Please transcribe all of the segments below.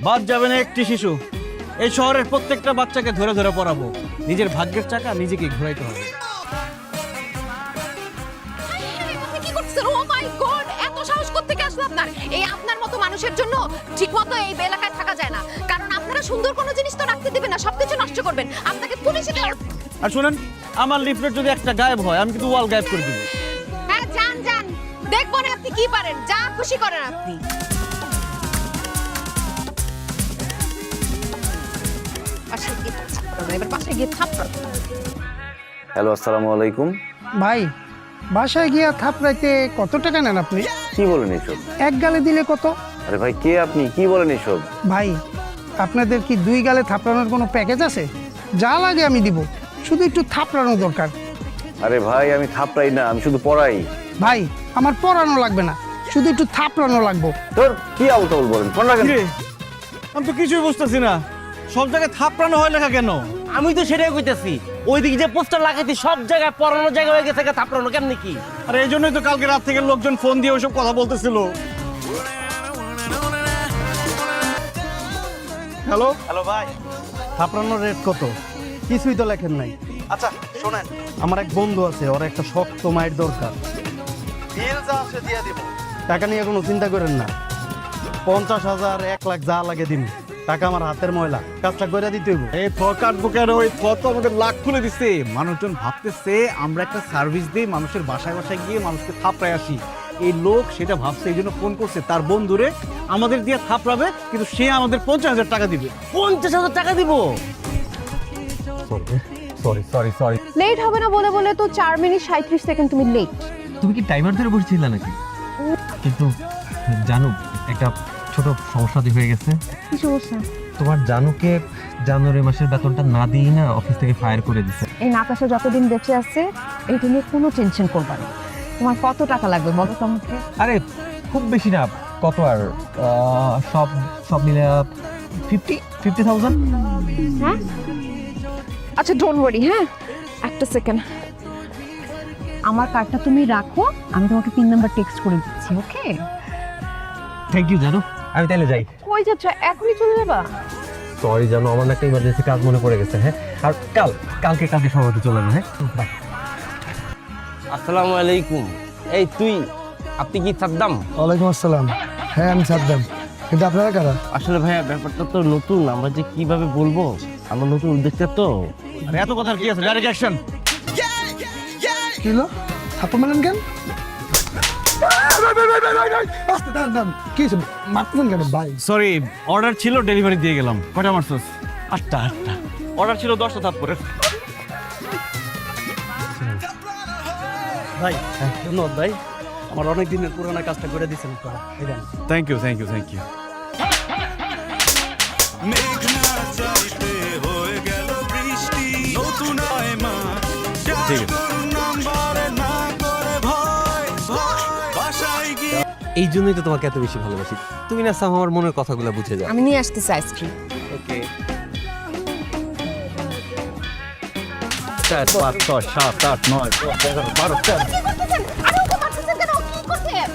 বাদ যাবে না একটি শিশু। এই শহরের প্রত্যেকটা বাচ্চাকে ধরে ধরে পড়াবো। নিজের ভাগ্যের চাকা নিজেকে ঘোরাইতে হবে। কি করছেন? ও মাই গড, এত সাহস কোত্থেকে আসলো আপনার? এই আপনার মতো মানুষের জন্য ঠিকমতো এই এলাকায় থাকা যায় না, কারণ আপনারা সুন্দর কোনো জিনিস তো রাখতে দিবেন না, সবকিছু নষ্ট করবেন। আপনাকে পুলিশে আর শুনেন, আমার লিফলেট যদি একটা গায়েব হয় আমি কিন্তু ওয়াল গায়েব করে দিব। হ্যাঁ, যান যান, দেখবো না আপনি কি পারেন, যা খুশি করেন আপনি। এবার পাশে গিয়ে থাপ্পড়। হ্যালো, আসসালামু আলাইকুম। ভাই, বাসায় গিয়া থাপড়াইতে কত টাকা নেন আপনি? কি বলেন এসব? এক গালে দিলে কত? আরে ভাই, কে আপনি? কি বলেন এসব? ভাই, আপনাদের কি 2 গালে থাপড়ানোর কোনো প্যাকেজ আছে? যা লাগে আমি দিব, শুধু একটু থাপড়ানো দরকার। আরে ভাই, আমি থাপড়াই না, আমি শুধু পড়াই। ভাই, আমার পড়ানো লাগবে না, শুধু একটু থাপড়ানো লাগবে। তোর কি আউল বলেন? ফোন রাখেন। কিরে, আমি তো কিছুই বুঝতেছি না, সব জায়গায় থাপড়ানো হয় লেখা কেন? আমি তো সেটাই কইতেছি, ওইদিকে যে পোস্টার লাগাইছি সব জায়গায় পড়ানো জায়গা হয়ে গেছে, থাপড়ানো কেমনি কি? আর এই জন্যই তো কালকে রাত থেকে লোকজন ফোন দিয়ে ওইসব কথা বলতেছিল। হ্যালো হ্যালো ভাই, থাপড়ানোর রেট কত? কিছুই তো লেখেন নাই। আচ্ছা শোনেন, আমার এক বন্ধু আছে, ওর একটা শক্ত মায়ের দরকার। বিল যা আছে দিয়ে দিব, টাকা নিয়ে কোনো চিন্তা করেন না। 50,000 1 লাখ যা লাগে দিন, টাকা আমার হাতের ময়লা, কাজটা করে দিতে হইব। এই কাটবো কেন? ওই তো আমাদের লাখ খুলে দিচ্ছে। মানুষজন ভাবতেছে আমরা একটা সার্ভিস দিই, মানুষের বাসায় বাসায় গিয়ে মানুষকে থাপড়ায় আসি। এই লোক সেটা ভাবছে, এই জন্য ফোন করছে তার বন্ধুরে আমাদের দিয়ে থাপড়াবে, কিন্তু সে আমাদের 50,000 টাকা দিবে। 50,000 টাকা দিব? সরি। লেট হবে না বলে বলে তো 4 মিনিট 37 সেকেন্ড তুমি লেট। তুমি কি টাইমার ধরে বসেছিলে নাকি? কিন্তু জানো, একটা ছোট সমস্যা হয়ে গেছে। কি সমস্যা? তোমার জানুকে জানুয়ারি মাসের বেতনটা না দিই না অফিস থেকে ফায়ার করে দিছে। এই নাতাশা যতদিন বেঁচে আছে এইটা নিয়ে কোনো টেনশন করবা না। তোমার কত টাকা লাগবে বলো তো আমাকে? আরে খুব বেশি না, কত আর সব সব মিলে 50,000। হ্যাঁ, আচ্ছা ডোন্ট ওয়ারি। হ্যাঁ, একটা সেকেন্ড, আমার কার্ডটা তুমি রাখো, আমি তোমাকে 3 নাম্বার টেক্সট করে দিচ্ছি। ওকে, থ্যাংক ইউ জানু, আমি তাহলে যাই। কই যাচ্ছ? এখনই চলে যাবা? সরি জানো, আমার না একটা ইমার্জেন্সি কাজ মনে পড়ে গেছে। হ্যাঁ, আর কালকে সময় চলে না। হ্যাঁ, বাই। আসসালামু আলাইকুম। এই আপনি কি সাদ্দাম? ওয়ালাইকুম আসসালাম। হ্যাঁ, আমি সাদ্দাম, কিন্তু আপনারা কারা? আসলে ভাইয়া ব্যাপারটা তো নতুন, আমরা যে কিভাবে বলবো, আমরা নতুন উদ্যোক্তা তো। আর এত কথা কি আছে? Direct action. কি হলো? থাপ্পড় মারলেন কেন? কি হয়েছে? মারতেছেন কেন ভাই? সরি, অর্ডার ছিল, ডেলিভারি দিয়ে গেলাম। কয়টা মারছস? 8টা। অর্ডার ছিল 10টা থাপ্পড়ের। ভাই, ধন্যবাদ ভাই, আমার অনেক দিনের পুরানো কাজটা করে দিয়েছেন আপনারা। এই দেন। Thank you. ঠিক আছে। এই জন্যই তো তোমাকে এত বেশি ভালোবাসি। তুমি না সাম আমার মনের কথাগুলো বুঝে যাও। আমি নিয়ে আসতেছি আইসক্রিম। ওকে। 4 5 6 7 8 9 10 11 12 13।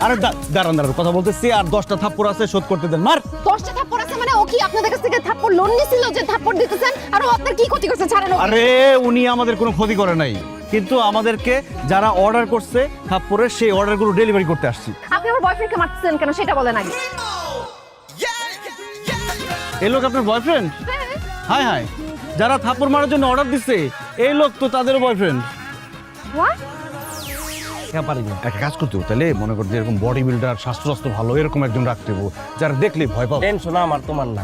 আরে দাঁড়ান, কথা বলতেছি। আর 10টা থাপ্পড় আছে, শোধ করতে দেন। মার। 10টা থাপ্পড় আছে মানে ও কি আপনাদের কাছ থেকে থাপ্পড় লোন নিছিল যে থাপ্পড় দিতেছেন? আর ও আপনার কি ক্ষতি করছে? ছাড়েন ওকে। আরে উনি আমাদের কোনো ক্ষতি করে নাই, কিন্তু আমাদেরকে যারা অর্ডার করছে থাপ্পড়ের, সেই অর্ডারগুলো ডেলিভারি করতে আসছি। আপনি আমার বয়ফ্রেন্ডকে মারতেছেন কেন সেটা বলেন আগে। এই লোক আপনার বয়ফ্রেন্ড? হাই, যারা থাপ্পড় মারার জন্য অর্ডার দিচ্ছে এই লোক তো তাদের বয়ফ্রেন্ড। হোয়াট? একটা কাজ করতে হবে, তাহলে মনে করতে এরকম বডি বিল্ডার, স্বাস্থ্য ভালো এরকম একজন রাখতে হবে, যারা দেখলে ভয় পাবে। টেনশন আমার তোমার না,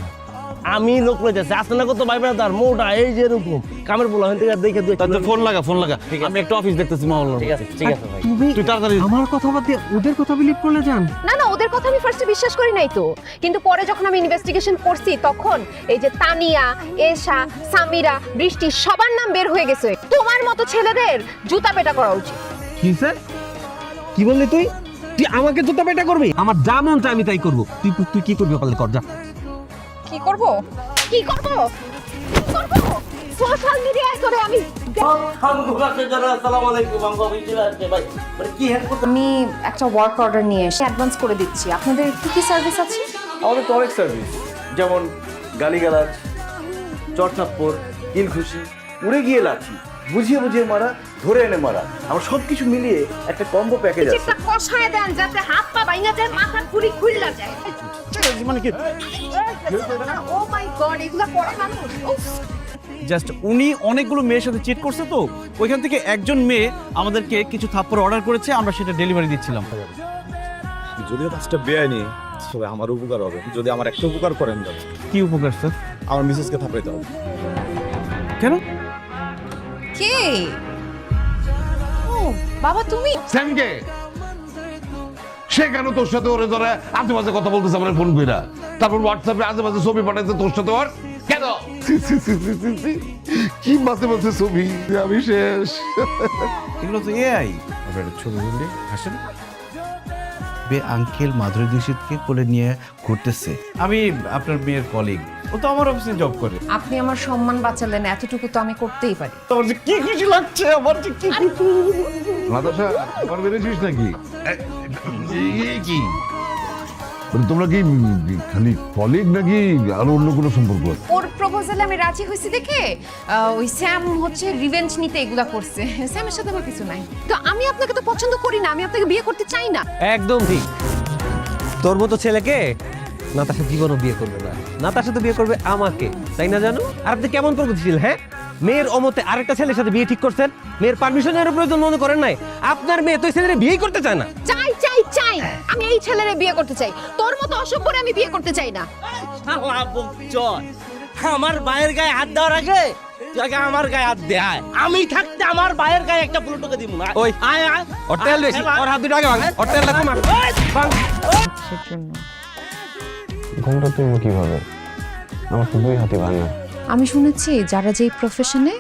আমি লোক লয়ে যাচ্ছি। আসলে না কত ভাই তার মোটা এই যে এরকম কামের বলা হইতে দেখে তাহলে ফোন লাগা। আমি একটা অফিস দেখতেছি মহল্লার। ঠিক আছে ভাই। তুই তাড়াতাড়ি। আমার কথা বাদ দিয়ে ওদের কথা বিলিভ করলে যান। না, ওদের কথা আমি ফার্স্টে বিশ্বাস করি নাই তো, কিন্তু পরে যখন আমি ইনভেস্টিগেশন করছি তখন এই যে তানিয়া, এশা, সামিরা, বৃষ্টি সবার নাম বের হয়ে গেছে। তোমার মতো ছেলেদের জুতা পেটা করা উচিত। কি স্যার, কি বললি তুই? তুই আমাকে জুতা পেটা করবি? আমার যা মন চায় আমি তাই করবো। তুই কি করবি পারলে কর, যা। কি করব? সোশ্যাল মিডিয়ায় করে আমি আমি একটা ওয়ার্ক অর্ডার নিয়ে এসে অ্যাডভান্স করে দিচ্ছি। আপনাদের কি সার্ভিস আছে? আমাদের তো অনেক সার্ভিস, যেমন গালিগালাজ, চড়থাপ্পর, কিলঘুষি, উড়ে গিয়ে লাঠি, বুঝিয়ে বুঝিয়ে মারা, ধরে এনে মারা, আমার সবকিছু মিলিয়ে একটা কম্বো প্যাকেজ আছে। একটা কষায় দেন যাতে হাত পা ভাঙা যায়, মাথা খুঁড়ি খুইলা যায়। মানে কি ও মাই গড, এগুলা পড়ে মানুষ। উফ। জাস্ট উনি অনেকগুলো মেয়ের সাথে চিট করছে, তো ওইখান থেকে একজন মেয়ে আমাদেরকে কিছু থাপ্পড় অর্ডার করেছে, আমরা সেটা ডেলিভারি দিচ্ছিলাম। যদিও কাজটা বেআইনি, তবে আমার উপকার হবে যদি আমার একটা উপকার করেন দাদা। কি উপকার স্যার? আমার মিসেসকে থাপড়াইতে হবে। কেন? কে? ও বাবা তুমি? স্যামকে সে কেন তোর সাথে ওরে ধরে আজে বাজে কথা বলতেছে আমার ফোন কইরা, তারপর হোয়াটসঅ্যাপে আজে বাজে ছবি পাঠাইছে তোর সাথে ওর কেন? কি মাঝে মাঝে ছবি, আমি শেষ। এগুলো তো এআই। আপনার ছবি বললে হাসেন। আঙ্কেল মাধুরী দীক্ষিতকে কোলে নিয়ে ঘুরতেছে। আমি আপনার মেয়ের কলিগ, ও তো আমার অফিসে জব করে। আপনি আমার সম্মান বাঁচালেন, এতটুকু তো আমি করতেই পারি। তোমার যে কি খুশি লাগছে, আমার যে কি খুশি। নাতাশা আবার বেরিয়েছিস নাকি? কি মানে তোমরা কি খালি কলিগ নাকি আরো অন্য কোনো সম্পর্ক আছে? ওর প্রপোজালে আমি রাজি হয়েছি দেখে ওই স্যাম হচ্ছে রিভেঞ্জ নিতে এগুলা করছে। স্যামের সাথে আমার কিছু নাই। তো আমি আপনাকে তো পছন্দ করি না, আমি আপনাকে বিয়ে করতে চাই না। একদম ঠিক। তোর মতো ছেলেকে নাতাশা জীবনও বিয়ে করবে না, নাতাশা তো বিয়ে করবে আমাকে, তাই না জানো? আর আপনি কেমন প্রগতিশীল, হ্যাঁ? মেয়ের অমতে আরেকটা ছেলের সাথে বিয়ে ঠিক করছেন, মেয়ের পারমিশনের প্রয়োজন মনে করেন নাই। আপনার মেয়ে তো ছেলের বিয়েই করতে চায় না। চাই চাই চাই, আমি এই ছেলেরে বিয়ে করতে চাই। তোর মতো অসভ্যরে আমি বিয়ে করতে চাই না। শালা বকচোদ, আমার ভাইয়ের গায়ে হাত দেওয়ার আগে তুই আগে আমার গায়ে হাত দে। আয়, আমি থাকতে আমার ভাইয়ের গায়ে একটা পুরোটোকে দিব না। ওই আয় আয়, ওর তেল বেশি, ওর হাত দুটো আগে ভাঙ, ওর তেল লাগবে মার। ভাঙ। ঘুমটা তুলবো কিভাবে? আমার তো দুই হাতি ভাঙা। আমি শুনেছি যারা যেই প্রফেশনে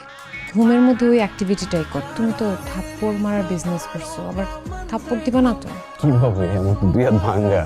ঘুমের মধ্যে ওই অ্যাক্টিভিটিটাই কর। তুমি তো থাপ্পড় মারার বিজনেস করছো, আবার থাপ্পড় দিবা না তো? কিভাবে? আমার তো দুই হাত ভাঙা।